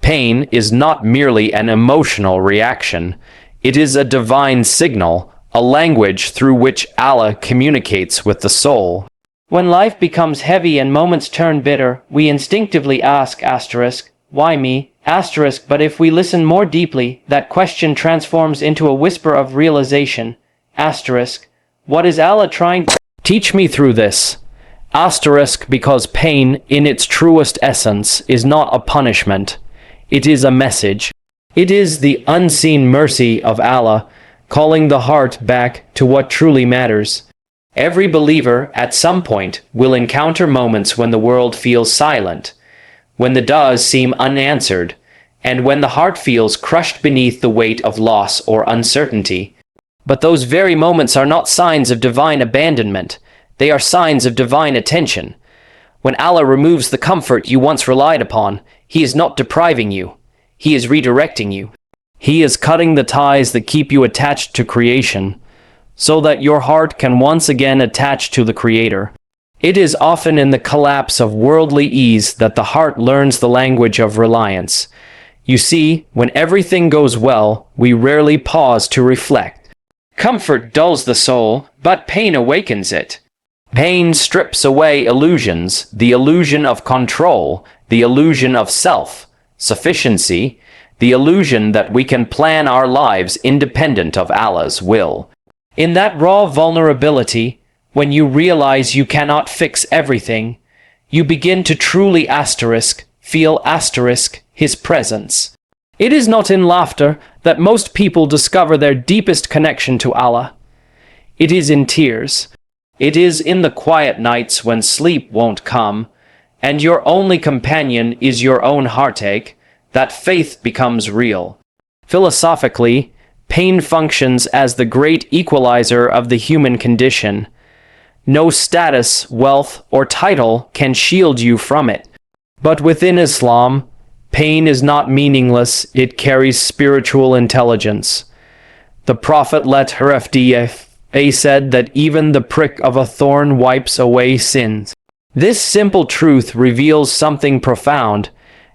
Pain is not merely an emotional reaction. It is a divine signal, a language through which Allah communicates with the soul. When life becomes heavy and moments turn bitter, we instinctively ask why me? But if we listen more deeply, that question transforms into a whisper of realization. What is Allah trying to teach me through this? Because pain, in its truest essence, is not a punishment. It is a message. It is the unseen mercy of Allah, calling the heart back to what truly matters. Every believer, at some point, will encounter moments when the world feels silent, when the du'as seem unanswered, and when the heart feels crushed beneath the weight of loss or uncertainty. But those very moments are not signs of divine abandonment. They are signs of divine attention. When Allah removes the comfort you once relied upon, He is not depriving you. He is redirecting you. He is cutting the ties that keep you attached to creation, so that your heart can once again attach to the Creator. It is often in the collapse of worldly ease that the heart learns the language of reliance. You see, when everything goes well, we rarely pause to reflect. Comfort dulls the soul, but pain awakens it. Pain strips away illusions, the illusion of control, the illusion of self-sufficiency, the illusion that we can plan our lives independent of Allah's will. In that raw vulnerability, when you realize you cannot fix everything, you begin to truly feel His presence. It is not in laughter that most people discover their deepest connection to Allah. It is in tears. It is in the quiet nights when sleep won't come, and your only companion is your own heartache, that faith becomes real. Philosophically, pain functions as the great equalizer of the human condition. No status, wealth, or title can shield you from it. But within Islam, pain is not meaningless, it carries spiritual intelligence. The Prophet said that even the prick of a thorn wipes away sins. This simple truth reveals something profound.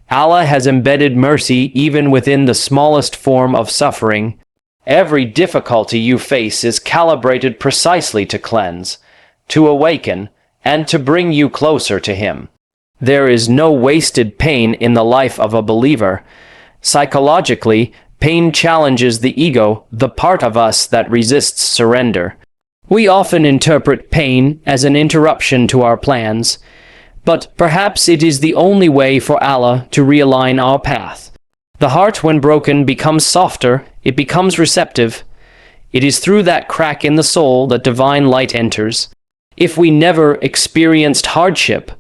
Allah has embedded mercy even within the smallest form of suffering. Every difficulty you face is calibrated precisely to cleanse, to awaken, and to bring you closer to Him. There is no wasted pain in the life of a believer. Psychologically, pain challenges the ego, the part of us that resists surrender. We often interpret pain as an interruption to our plans, but perhaps it is the only way for Allah to realign our path. The heart, when broken, becomes softer, it becomes receptive. It is through that crack in the soul that divine light enters. If we never experienced hardship,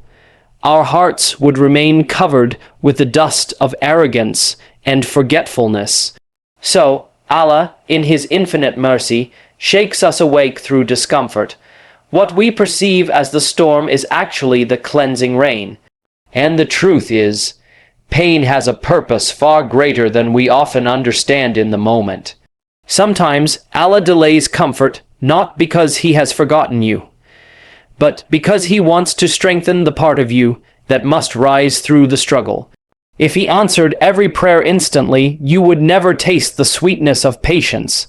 our hearts would remain covered with the dust of arrogance and forgetfulness. So, Allah, in His infinite mercy, shakes us awake through discomfort. What we perceive as the storm is actually the cleansing rain. And the truth is, pain has a purpose far greater than we often understand in the moment. Sometimes Allah delays comfort not because He has forgotten you, but because He wants to strengthen the part of you that must rise through the struggle. If He answered every prayer instantly, you would never taste the sweetness of patience.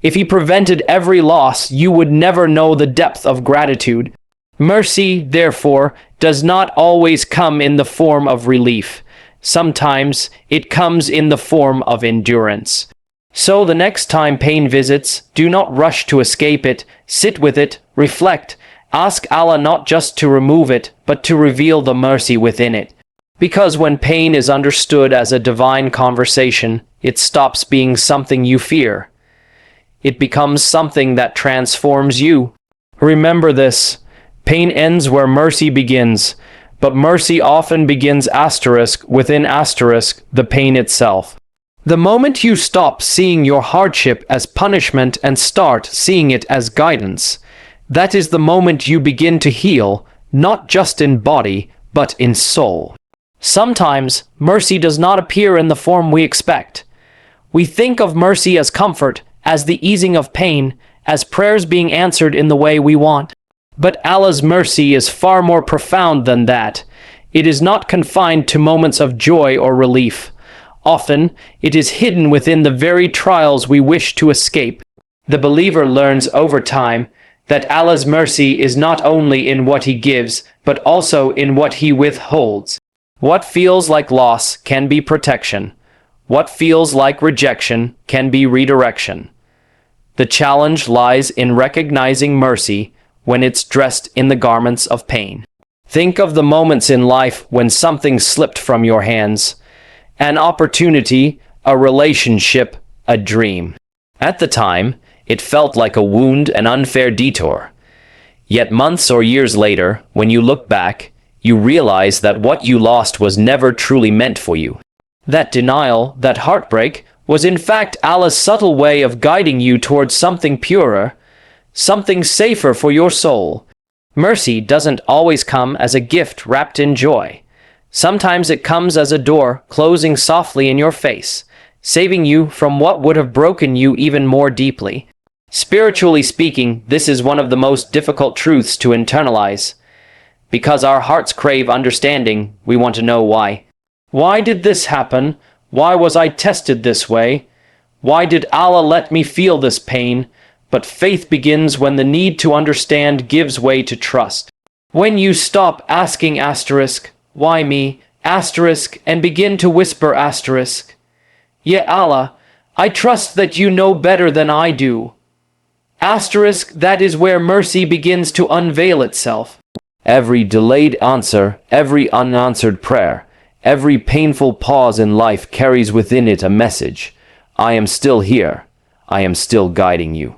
If He prevented every loss, you would never know the depth of gratitude. Mercy, therefore, does not always come in the form of relief. Sometimes it comes in the form of endurance. So the next time pain visits, do not rush to escape it. Sit with it, reflect, ask Allah not just to remove it, but to reveal the mercy within it. Because when pain is understood as a divine conversation, it stops being something you fear. It becomes something that transforms you. Remember this, pain ends where mercy begins, but mercy often begins within the pain itself. The moment you stop seeing your hardship as punishment and start seeing it as guidance, that is the moment you begin to heal, not just in body, but in soul. Sometimes, mercy does not appear in the form we expect. We think of mercy as comfort, as the easing of pain, as prayers being answered in the way we want. But Allah's mercy is far more profound than that. It is not confined to moments of joy or relief. Often, it is hidden within the very trials we wish to escape. The believer learns over time that Allah's mercy is not only in what He gives, but also in what He withholds. What feels like loss can be protection. What feels like rejection can be redirection. The challenge lies in recognizing mercy when it's dressed in the garments of pain. Think of the moments in life when something slipped from your hands. An opportunity, a relationship, a dream. At the time, it felt like a wound, an unfair detour. Yet months or years later, when you look back, you realize that what you lost was never truly meant for you. That denial, that heartbreak, was in fact Allah's subtle way of guiding you towards something purer, something safer for your soul. Mercy doesn't always come as a gift wrapped in joy. Sometimes it comes as a door closing softly in your face, saving you from what would have broken you even more deeply. Spiritually speaking, this is one of the most difficult truths to internalize. Because our hearts crave understanding, we want to know why. Why did this happen? Why was I tested this way? Why did Allah let me feel this pain? But faith begins when the need to understand gives way to trust. When you stop asking asterisk, why me, asterisk, and begin to whisper asterisk, "Ya Allah, I trust that you know better than I do." Asterisk, that is where mercy begins to unveil itself. Every delayed answer, every unanswered prayer, every painful pause in life carries within it a message. I am still here. I am still guiding you.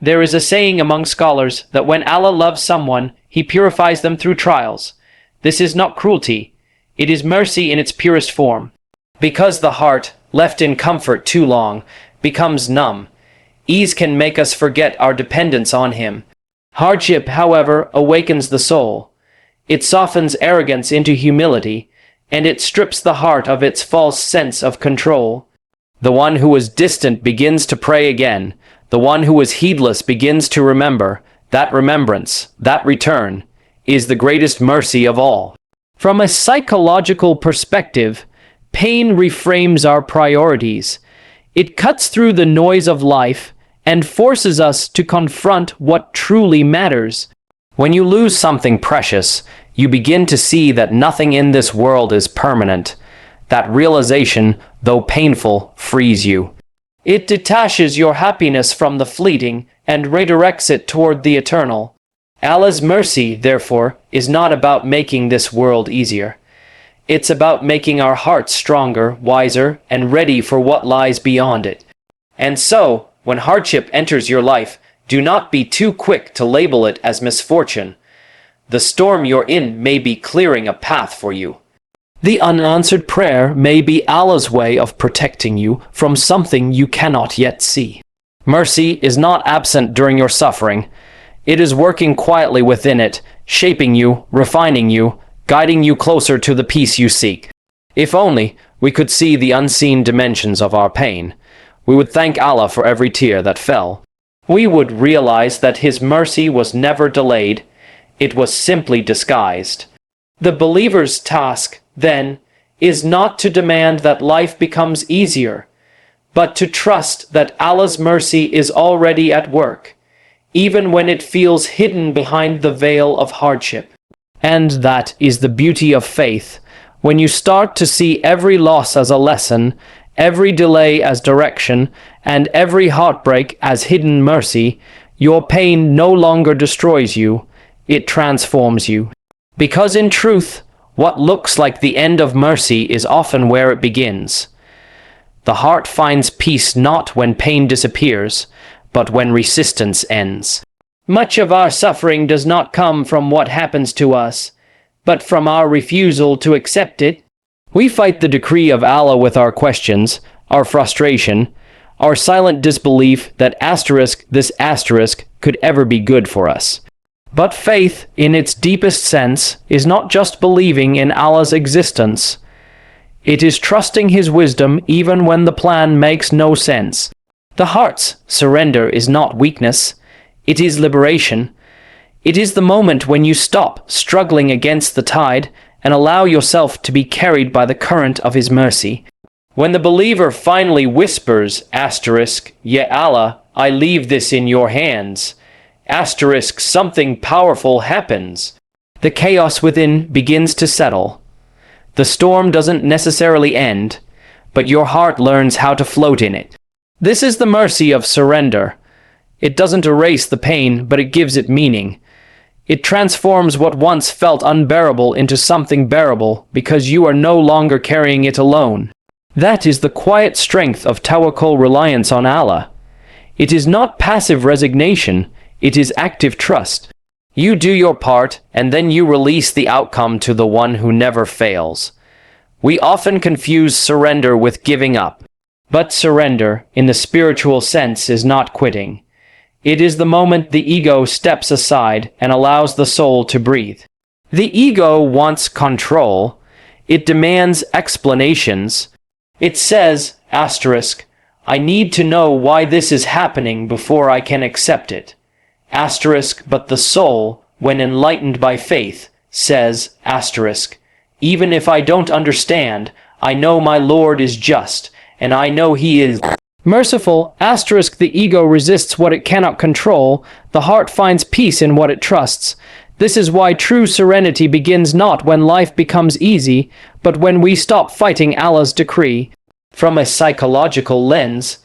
There is a saying among scholars that when Allah loves someone, He purifies them through trials. This is not cruelty. It is mercy in its purest form. Because the heart, left in comfort too long, becomes numb, ease can make us forget our dependence on Him. Hardship, however, awakens the soul. It softens arrogance into humility, and it strips the heart of its false sense of control. The one who was distant begins to pray again. The one who was heedless begins to remember. That remembrance, that return, is the greatest mercy of all. From a psychological perspective, pain reframes our priorities. It cuts through the noise of life and forces us to confront what truly matters. When you lose something precious, you begin to see that nothing in this world is permanent. That realization, though painful, frees you. It detaches your happiness from the fleeting and redirects it toward the eternal. Allah's mercy, therefore, is not about making this world easier. It's about making our hearts stronger, wiser, and ready for what lies beyond it. And so, when hardship enters your life, do not be too quick to label it as misfortune. The storm you're in may be clearing a path for you. The unanswered prayer may be Allah's way of protecting you from something you cannot yet see. Mercy is not absent during your suffering. It is working quietly within it, shaping you, refining you, guiding you closer to the peace you seek. If only we could see the unseen dimensions of our pain, we would thank Allah for every tear that fell. We would realize that His mercy was never delayed, it was simply disguised. The believer's task, then, is not to demand that life becomes easier, but to trust that Allah's mercy is already at work, even when it feels hidden behind the veil of hardship. And that is the beauty of faith. When you start to see every loss as a lesson, every delay as direction, and every heartbreak as hidden mercy, your pain no longer destroys you, it transforms you. Because in truth, what looks like the end of mercy is often where it begins. The heart finds peace not when pain disappears, but when resistance ends. Much of our suffering does not come from what happens to us, but from our refusal to accept it. We fight the decree of Allah with our questions, our frustration, our silent disbelief that this asterisk could ever be good for us. But faith, in its deepest sense, is not just believing in Allah's existence. It is trusting His wisdom even when the plan makes no sense. The heart's surrender is not weakness, it is liberation. It is the moment when you stop struggling against the tide and allow yourself to be carried by the current of His mercy. When the believer finally whispers, Ya Allah, I leave this in your hands, something powerful happens. The chaos within begins to settle. The storm doesn't necessarily end, but your heart learns how to float in it. This is the mercy of surrender. It doesn't erase the pain, but it gives it meaning. It transforms what once felt unbearable into something bearable because you are no longer carrying it alone. That is the quiet strength of tawakkul, reliance on Allah. It is not passive resignation, it is active trust. You do your part, and then you release the outcome to the one who never fails. We often confuse surrender with giving up. But surrender, in the spiritual sense, is not quitting. It is the moment the ego steps aside and allows the soul to breathe. The ego wants control. It demands explanations. It says, I need to know why this is happening before I can accept it. But the soul, when enlightened by faith, says, even if I don't understand, I know my Lord is just, and I know he is merciful. The ego resists what it cannot control. The heart finds peace in what it trusts. This is why true serenity begins not when life becomes easy, but when we stop fighting Allah's decree. From a psychological lens,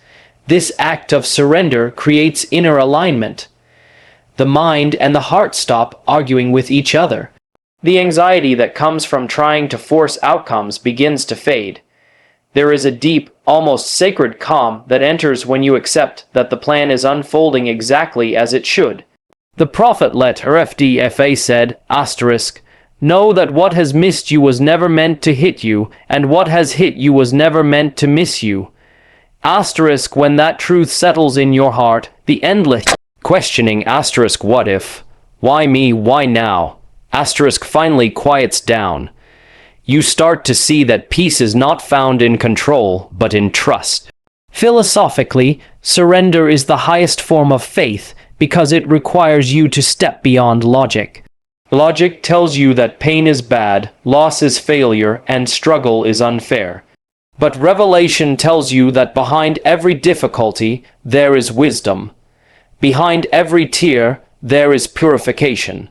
this act of surrender creates inner alignment. The mind and the heart stop arguing with each other. The anxiety that comes from trying to force outcomes begins to fade. There is a deep, almost sacred calm that enters when you accept that the plan is unfolding exactly as it should. The Prophet _FDFA said, know that what has missed you was never meant to hit you, and what has hit you was never meant to miss you. When that truth settles in your heart, the endless questioning what if, why me, why now, finally quiets down. You start to see that peace is not found in control, but in trust. Philosophically, surrender is the highest form of faith because it requires you to step beyond logic. Logic tells you that pain is bad, loss is failure, and struggle is unfair. But revelation tells you that behind every difficulty, there is wisdom. Behind every tear, there is purification.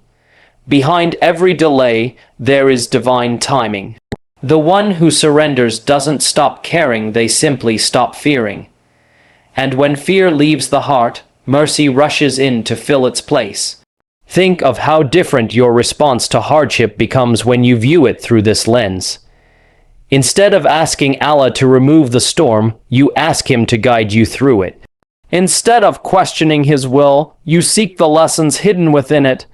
Behind every delay, there is divine timing. The one who surrenders doesn't stop caring, they simply stop fearing. And when fear leaves the heart, mercy rushes in to fill its place. Think of how different your response to hardship becomes when you view it through this lens. Instead of asking Allah to remove the storm, you ask Him to guide you through it. Instead of questioning His will, you seek the lessons hidden within it.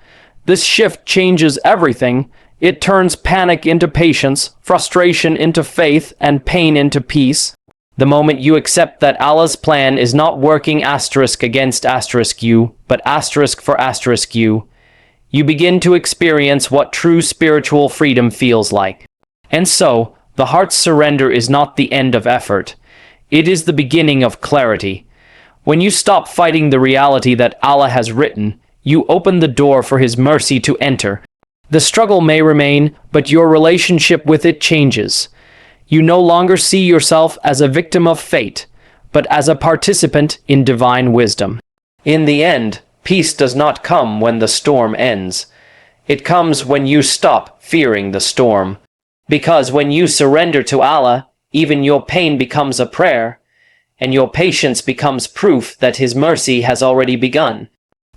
This shift changes everything. It turns panic into patience, frustration into faith, and pain into peace. The moment you accept that Allah's plan is not working against you, but for you begin to experience what true spiritual freedom feels like. And so, the heart's surrender is not the end of effort. It is the beginning of clarity. When you stop fighting the reality that Allah has written, you open the door for His mercy to enter. The struggle may remain, but your relationship with it changes. You no longer see yourself as a victim of fate, but as a participant in divine wisdom. In the end, peace does not come when the storm ends. It comes when you stop fearing the storm. Because when you surrender to Allah, even your pain becomes a prayer, and your patience becomes proof that His mercy has already begun.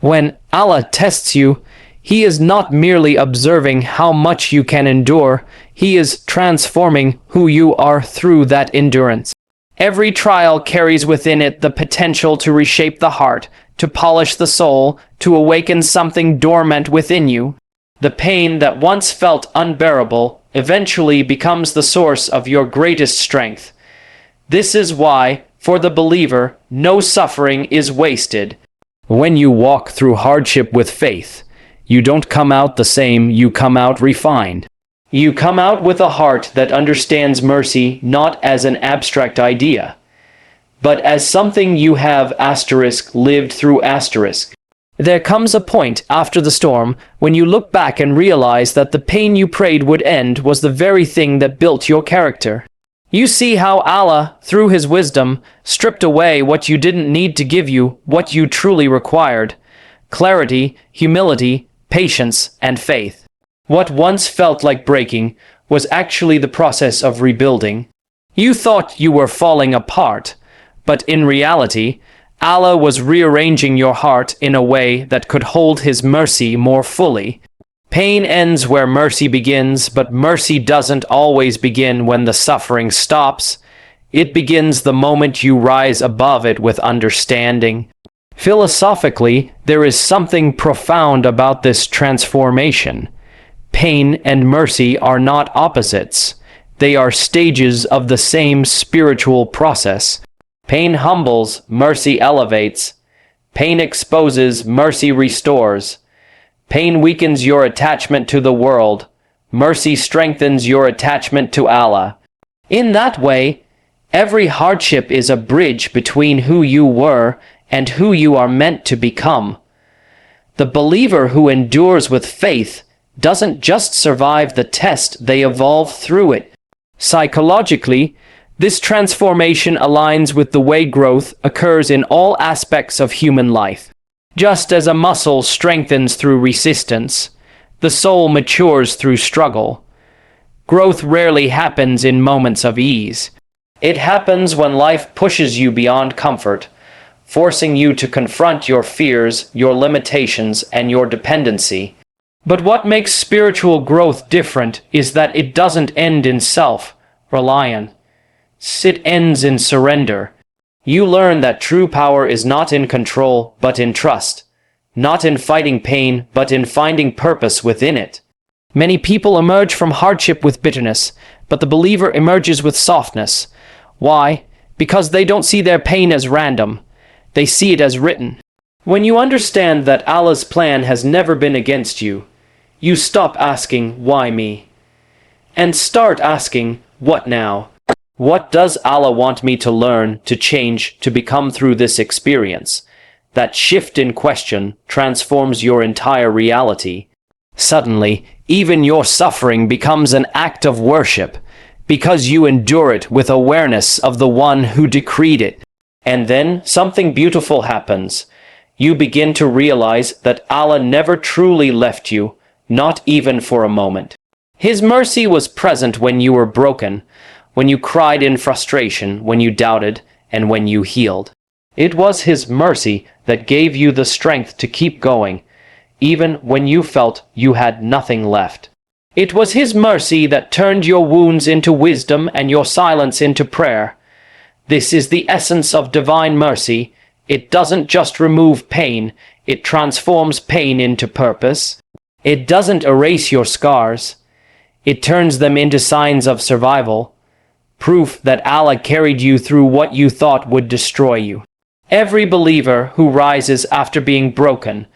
When Allah tests you, He is not merely observing how much you can endure, He is transforming who you are through that endurance. Every trial carries within it the potential to reshape the heart, to polish the soul, to awaken something dormant within you. The pain that once felt unbearable eventually becomes the source of your greatest strength. This is why, for the believer, no suffering is wasted. When you walk through hardship with faith, you don't come out the same, you come out refined. You come out with a heart that understands mercy not as an abstract idea, but as something you have lived through . There comes a point after the storm when you look back and realize that the pain you prayed would end was the very thing that built your character. You see how Allah, through His wisdom, stripped away what you didn't need to give you what you truly required: clarity, humility, patience, and faith. What once felt like breaking was actually the process of rebuilding. You thought you were falling apart, but in reality, Allah was rearranging your heart in a way that could hold His mercy more fully. Pain ends where mercy begins, but mercy doesn't always begin when the suffering stops. It begins the moment you rise above it with understanding. Philosophically, there is something profound about this transformation. Pain and mercy are not opposites. They are stages of the same spiritual process. Pain humbles, mercy elevates. Pain exposes, mercy restores. Pain weakens your attachment to the world. Mercy strengthens your attachment to Allah. In that way, every hardship is a bridge between who you were and who you are meant to become. The believer who endures with faith doesn't just survive the test, they evolve through it. Psychologically, this transformation aligns with the way growth occurs in all aspects of human life. Just as a muscle strengthens through resistance, the soul matures through struggle. Growth rarely happens in moments of ease. It happens when life pushes you beyond comfort, forcing you to confront your fears, your limitations, and your dependency. But what makes spiritual growth different is that it doesn't end in self-reliance. It ends in surrender. You learn that true power is not in control, but in trust. Not in fighting pain, but in finding purpose within it. Many people emerge from hardship with bitterness, but the believer emerges with softness. Why? Because they don't see their pain as random. They see it as written. When you understand that Allah's plan has never been against you, you stop asking, "Why me?" and start asking, "What now? What does Allah want me to learn, to change, to become through this experience?" That shift in question transforms your entire reality. Suddenly, even your suffering becomes an act of worship, because you endure it with awareness of the one who decreed it. And then something beautiful happens. You begin to realize that Allah never truly left you, not even for a moment. His mercy was present when you were broken, when you cried in frustration, when you doubted, and when you healed. It was His mercy that gave you the strength to keep going, even when you felt you had nothing left. It was His mercy that turned your wounds into wisdom and your silence into prayer. This is the essence of divine mercy. It doesn't just remove pain, it transforms pain into purpose. It doesn't erase your scars. It turns them into signs of survival. Proof that Allah carried you through what you thought would destroy you. Every believer who rises after being broken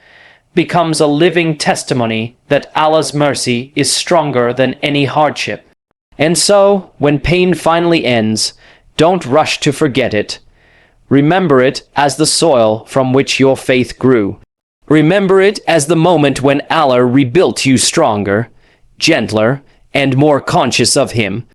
becomes a living testimony that Allah's mercy is stronger than any hardship. And so, when pain finally ends, don't rush to forget it. Remember it as the soil from which your faith grew. Remember it as the moment when Allah rebuilt you stronger, gentler, and more conscious of Him.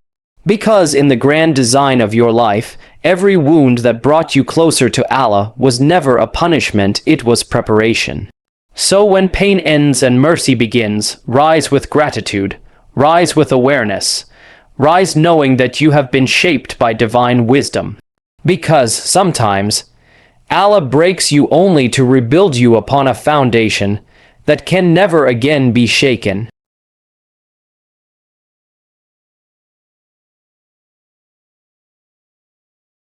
Because in the grand design of your life, every wound that brought you closer to Allah was never a punishment, it was preparation. So when pain ends and mercy begins, rise with gratitude, rise with awareness, rise knowing that you have been shaped by divine wisdom. Because sometimes, Allah breaks you only to rebuild you upon a foundation that can never again be shaken.